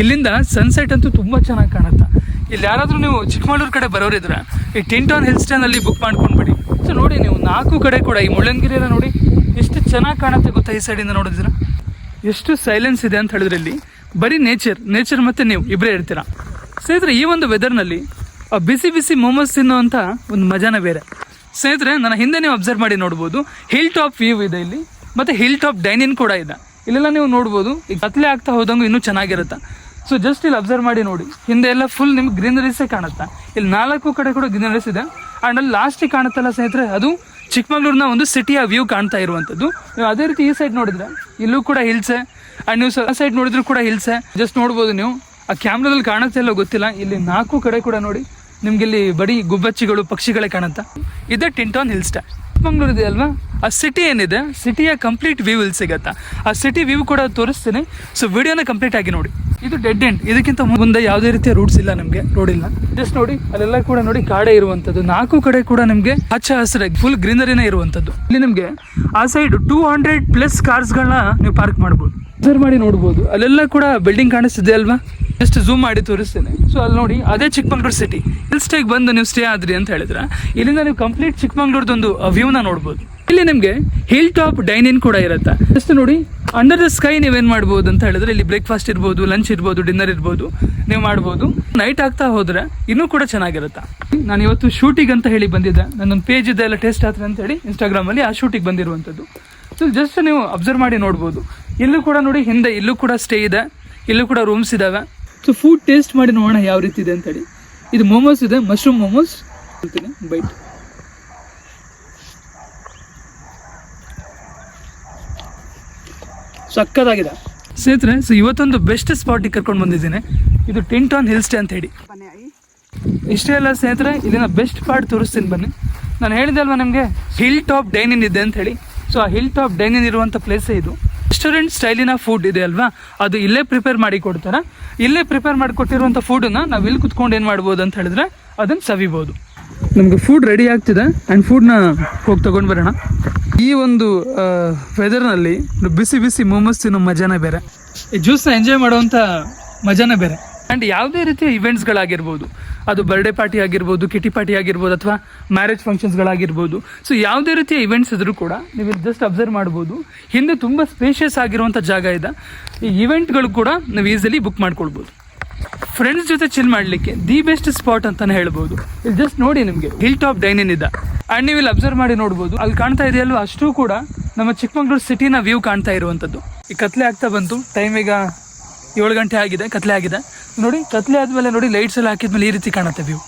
ಇಲ್ಲಿಂದ ಸನ್ಸೆಟ್ ಅಂತೂ ತುಂಬ ಚೆನ್ನಾಗಿ ಕಾಣುತ್ತೆ. ಇಲ್ಲಿ ಯಾರಾದರೂ ನೀವು ಚಿಕ್ಕಮಗಳೂರು ಕಡೆ ಬರೋರಿದ್ರೆ ಈ ಟಿಂಟಾನ್ ಹಿಲ್ ಸ್ಟೇನಲ್ಲಿ ಬುಕ್ ಮಾಡ್ಕೊಂಡ್ಬಿಡಿ. ಸೊ ನೋಡಿ ನೀವು 4 ಕಡೆ ಕೂಡ ಈ ಮುಳ್ಳಂಗಿರಿ ಎಲ್ಲ ನೋಡಿ ಎಷ್ಟು ಚೆನ್ನಾಗಿ ಕಾಣುತ್ತೆ ಗೊತ್ತಾ. ಈ ಸೈಡಿಂದ ನೋಡಿದ್ರೆ ಎಷ್ಟು ಸೈಲೆನ್ಸ್ ಇದೆ ಅಂತ ಹೇಳಿದ್ರೆ ಇಲ್ಲಿ ಬರೀ ನೇಚರ್ ಮತ್ತು ನೀವು ಇಬ್ಬರೇ ಇರ್ತೀರ. ಸ್ನೇಹಿತರೆ, ಈ ಒಂದು ವೆದರ್ನಲ್ಲಿ ಬಿಸಿ ಬಿಸಿ ಮೋಮೋಸ್ ತಿನ್ನುವಂಥ ಒಂದು ಮಜಾನೇ ಬೇರೆ. ಸ್ನೇಹಿತರೆ, ನನ್ನ ಹಿಂದೆ ನೀವು ಅಬ್ಸರ್ವ್ ಮಾಡಿ ನೋಡ್ಬೋದು, ಹಿಲ್ ಟಾಪ್ ವ್ಯೂ ಇದೆ ಇಲ್ಲಿ, ಮತ್ತು ಹಿಲ್ ಟಾಪ್ ಡೈನಿಂಗ್ ಕೂಡ ಇದೆ. ಇಲ್ಲೆಲ್ಲ ನೀವು ನೋಡ್ಬೋದು. ಈಗ ಕತ್ಲೆ ಆಗ್ತಾ ಹೋದಂಗೂ ಇನ್ನೂ ಚೆನ್ನಾಗಿರುತ್ತೆ. ಸೊ ಜಸ್ಟ್ ಇಲ್ಲಿ ಅಬ್ಸರ್ವ್ ಮಾಡಿ ನೋಡಿ, ಹಿಂದೆ ಎಲ್ಲ ಫುಲ್ ನಿಮ್ಗೆ ಗ್ರೀನರೀಸೇ ಕಾಣುತ್ತೆ. ಇಲ್ಲಿ 4 ಕಡೆ ಕೂಡ ಗ್ರೀನರೀಸ್ ಇದೆ. ಆ್ಯಂಡ್ ಅಲ್ಲಿ ಲಾಸ್ಟಿಗೆ ಕಾಣುತ್ತಲ್ಲ ಸ್ನೇಹಿತರೆ, ಅದು ಚಿಕ್ಕಮಗಳೂರಿನ ಒಂದು ಸಿಟಿಯ ವ್ಯೂ ಕಾಣ್ತಾ ಇರುವಂಥದ್ದು. ನೀವು ಅದೇ ರೀತಿ ಈ ಸೈಡ್ ನೋಡಿದ್ರೆ ಇಲ್ಲೂ ಕೂಡ ಹಿಲ್ಸೆ, ಆ್ಯಂಡ್ ನೀವು ಆ ಸೈಡ್ ನೋಡಿದ್ರು ಕೂಡ ಹಿಲ್ಸೆ. ಜಸ್ಟ್ ನೋಡ್ಬೋದು ನೀವು, ಆ ಕ್ಯಾಮ್ರಾದಲ್ಲಿ ಕಾಣುತ್ತೆ ಇಲ್ಲೋ ಗೊತ್ತಿಲ್ಲ. ಇಲ್ಲಿ 4 ಕಡೆ ಕೂಡ ನೋಡಿ ನಿಮ್ಗೆ ಇಲ್ಲಿ ಬರೀ ಗುಬ್ಬಚ್ಚಿಗಳು, ಪಕ್ಷಿಗಳೇ ಕಾಣುತ್ತಾ. ಇದೇ ಟಿಂಟಾನ್ ಹಿಲ್ ಸ್ಟೇ. ಚಿಕ್ಕಮಗಳೂರು ಇದೆ ಅಲ್ವಾ, ಆ ಸಿಟಿ ಏನಿದೆ, ಸಿಟಿಯ ಕಂಪ್ಲೀಟ್ ವ್ಯೂ ಇಲ್ಲಿ ಸಿಗತ್ತಾ. ಆ ಸಿಟಿ ವ್ಯೂ ಕೂಡ ತೋರಿಸ್ತೀನಿ. ಸೊ ವಿಡಿಯೋನ ಕಂಪ್ಲೀಟ್ ಆಗಿ ನೋಡಿ. ಇದು ಡೆಡ್ ಎಂಡ್. ಇದಕ್ಕಿಂತ ಮುಂದೆ ಯಾವುದೇ ರೀತಿಯ ರೂಟ್ಸ್ ಇಲ್ಲ, ನಮಗೆ ರೋಡ್ ಇಲ್ಲ. ಜಸ್ಟ್ ನೋಡಿ ಅಲ್ಲೆಲ್ಲ ಕೂಡ ನೋಡಿ ಕಾಡೇ ಇರುವಂಥದ್ದು. 4 ಕಡೆ ಕೂಡ ನಿಮಗೆ ಹಚ್ಚ ಹಸಿರಾಗಿ ಫುಲ್ ಗ್ರೀನರಿನೇ ಇರುವಂಥದ್ದು. ಇಲ್ಲಿ ನಿಮಗೆ ಆ ಸೈಡ್ 200+ ಕಾರ್ಸ್ಗಳನ್ನ ನೀವು ಪಾರ್ಕ್ ಮಾಡ್ಬೋದು. ಅಬ್ಸರ್ವ್ ಮಾಡಿ ನೋಡ್ಬೋದು, ಅಲ್ಲೆಲ್ಲ ಕೂಡ ಬಿಲ್ಡಿಂಗ್ ಕಾಣಿಸ್ತಿದೆ ಅಲ್ವಾ. ಜಸ್ಟ್ ಝೂಮ್ ಮಾಡಿ ತೋರಿಸ್ತೇನೆ. ಸೊ ಅಲ್ಲಿ ನೋಡಿ, ಅದೇ ಚಿಕ್ಕಮಗಳೂರು ಸಿಟಿ. ಹಿಲ್ ಸ್ಟೇಗೆ ಬಂದು ನೀವು ಸ್ಟೇ ಆದ್ರಿ ಅಂತ ಹೇಳಿದ್ರೆ ಇಲ್ಲಿಂದ ನೀವು ಕಂಪ್ಲೀಟ್ ಚಿಕ್ಕಮಗಳೂರದೊಂದು ವ್ಯೂನ ನೋಡ್ಬೋದು. ಇಲ್ಲಿ ನಿಮಗೆ ಹಿಲ್ ಟಾಪ್ ಡೈನಿಂಗ್ ಕೂಡ ಇರುತ್ತೆ. ಜಸ್ಟ್ ನೋಡಿ, ಅಂಡರ್ ದ ಸ್ಕೈ ನೀವೇನು ಮಾಡ್ಬೋದು ಅಂತ ಹೇಳಿದ್ರೆ ಇಲ್ಲಿ ಬ್ರೇಕ್ಫಾಸ್ಟ್ ಇರ್ಬೋದು, ಲಂಚ್ ಇರ್ಬೋದು, ಡಿನ್ನರ್ ಇರ್ಬೋದು, ನೀವು ಮಾಡ್ಬೋದು. ನೈಟ್ ಆಗ್ತಾ ಹೋದ್ರೆ ಇನ್ನೂ ಕೂಡ ಚೆನ್ನಾಗಿರುತ್ತೆ. ನಾನು ಇವತ್ತು ಶೂಟಿಂಗ್ ಅಂತ ಹೇಳಿ ಬಂದಿದ್ದೆ. ನನ್ನೊಂದು ಪೇಜ್ ಇದೆ, ಎಲ್ಲ ಟೇಸ್ಟ್ ಆದ್ರೆ ಅಂತ ಹೇಳಿ ಇನ್ಸ್ಟಾಗ್ರಾಮಲ್ಲಿ ಆ ಶೂಟಿಗೆ ಬಂದಿರುವಂಥದ್ದು. ಸೊ ಜಸ್ಟ್ ನೀವು ಅಬ್ಸರ್ವ್ ಮಾಡಿ ನೋಡ್ಬೋದು. ಇಲ್ಲೂ ಕೂಡ ನೋಡಿ, ಹಿಂದೆ ಇಲ್ಲೂ ಕೂಡ ಸ್ಟೇ ಇದೆ, ಇಲ್ಲೂ ಕೂಡ ರೂಮ್ಸ್ ಇದ್ದಾವೆ. ಸೊ ಫುಡ್ ಟೇಸ್ಟ್ ಮಾಡಿ ನೋಡೋಣ ಯಾವ ರೀತಿ ಇದೆ ಅಂತೇಳಿ. ಇದು ಮೋಮೋಸ್ ಇದೆ, ಮಶ್ರೂಮ್ ಮೋಮೋಸ್. ಬೈಟ್ ಸಕ್ಕತ್ತಾಗಿದೆ ಸ್ನೇಹಿತರೆ. ಸೊ ಇವತ್ತೊಂದು ಬೆಸ್ಟ್ ಸ್ಪಾಟಿಗೆ ಕರ್ಕೊಂಡು ಬಂದಿದ್ದೀನಿ. ಇದು ಟಿಂಟಾನ್ ಹಿಲ್ ಸ್ಟೇ ಅಂತ ಹೇಳಿ. ಇಷ್ಟೇ ಅಲ್ಲ ಸ್ನೇಹಿತರೆ, ಇಲ್ಲಿನ ಬೆಸ್ಟ್ ಪಾರ್ಟ್ ತೋರಿಸ್ತೀನಿ ಬನ್ನಿ. ನಾನು ಹೇಳಿದೆ ಅಲ್ವಾ ನಿಮಗೆ, ಹಿಲ್ ಟಾಪ್ ಡೈನಿಂಗ್ ಇದೆ ಅಂತ ಹೇಳಿ. ಸೊ ಆ ಹಿಲ್ ಟಾಪ್ ಡೈನಿಂಗ್ ಇರುವಂಥ ಪ್ಲೇಸೇ ಇದು. ರೆಸ್ಟೋರೆಂಟ್ ಸ್ಟೈಲಿನ ಫುಡ್ ಇದೆ ಅಲ್ವಾ, ಅದು ಇಲ್ಲೇ ಪ್ರಿಪೇರ್ ಮಾಡಿ ಕೊಡ್ತಾರೆ. ಇಲ್ಲೇ ಪ್ರಿಪೇರ್ ಮಾಡಿ ಕೊಟ್ಟಿರುವಂಥ ಫುಡನ್ನು ನಾವು ಇಲ್ಲಿ ಕುತ್ಕೊಂಡು ಏನು ಮಾಡ್ಬೋದು ಅಂತ ಹೇಳಿದ್ರೆ ಅದನ್ನು ಸವಿಬೋದು. ನಮಗೆ ಫುಡ್ ರೆಡಿ ಆಗ್ತಿದೆ, ಆ್ಯಂಡ್ ಫುಡ್ನ ಹೋಗಿ ತೊಗೊಂಡು ಬರೋಣ. ಈ ಒಂದು ವೆದರ್ನಲ್ಲಿ ಬಿಸಿ ಬಿಸಿ ಮೋಮೋಸ್ ತಿನ್ನೋ ಮಜಾನೇ ಬೇರೆ, ಈ ಜ್ಯೂಸ್ನ ಎಂಜಾಯ್ ಮಾಡುವಂಥ ಮಜಾನೇ ಬೇರೆ. ಆ್ಯಂಡ್ ಯಾವುದೇ ರೀತಿಯ ಇವೆಂಟ್ಸ್ಗಳಾಗಿರ್ಬೋದು, ಅದು ಬರ್ಡೇ ಪಾರ್ಟಿ ಆಗಿರ್ಬೋದು, ಕಿಟಿ ಪಾರ್ಟಿ ಆಗಿರ್ಬೋದು, ಅಥವಾ ಮ್ಯಾರೇಜ್ ಫಂಕ್ಷನ್ಸ್ಗಳಾಗಿರ್ಬೋದು. ಸೊ ಯಾವುದೇ ರೀತಿಯ ಇವೆಂಟ್ಸ್ ಇದ್ರೂ ಕೂಡ ನೀವು ಇಲ್ಲಿ ಜಸ್ಟ್ ಅಬ್ಸರ್ವ್ ಮಾಡ್ಬೋದು. ಹಿಂದೆ ತುಂಬ ಸ್ಪೇಷಿಯಸ್ ಆಗಿರುವಂಥ ಜಾಗ ಇದೆ. ಈ ಇವೆಂಟ್ಗಳು ಕೂಡ ನೀವು ಈಸಿಲಿ ಬುಕ್ ಮಾಡ್ಕೊಳ್ಬೋದು. ಫ್ರೆಂಡ್ಸ್ ಜೊತೆ ಚಿಲ್ ಮಾಡಲಿಕ್ಕೆ ದಿ ಬೆಸ್ಟ್ ಸ್ಪಾಟ್ ಅಂತಲೇ ಹೇಳ್ಬೋದು. ಇಲ್ಲಿ ಜಸ್ಟ್ ನೋಡಿ, ನಿಮಗೆ ಹಿಲ್ ಟಾಪ್ ಡೈನಿಂಗ್ ಇದೆ. ಆ್ಯಂಡ್ ನೀವು ಇಲ್ಲಿ ಅಬ್ಸರ್ವ್ ಮಾಡಿ ನೋಡ್ಬೋದು, ಅಲ್ಲಿ ಕಾಣ್ತಾ ಇದೆಯಲ್ವ, ಅಷ್ಟು ಕೂಡ ನಮ್ಮ ಚಿಕ್ಕಮಗಳೂರು ಸಿಟಿನ ವ್ಯೂ ಕಾಣ್ತಾ ಇರುವಂಥದ್ದು. ಈ ಕತ್ಲೆ ಆಗ್ತಾ ಬಂತು, ಟೈಮ್ ಈಗ 7 ಗಂಟೆ ಆಗಿದೆ, ಕತ್ಲೆ ಆಗಿದೆ ನೋಡಿ. ಕತ್ಲೆ ಆದಮೇಲೆ ನೋಡಿ ಲೈಟ್ಸ್ ಎಲ್ಲ ಹಾಕಿದ್ಮೇಲೆ ಈ ರೀತಿ ಕಾಣುತ್ತೆ ವ್ಯೂ.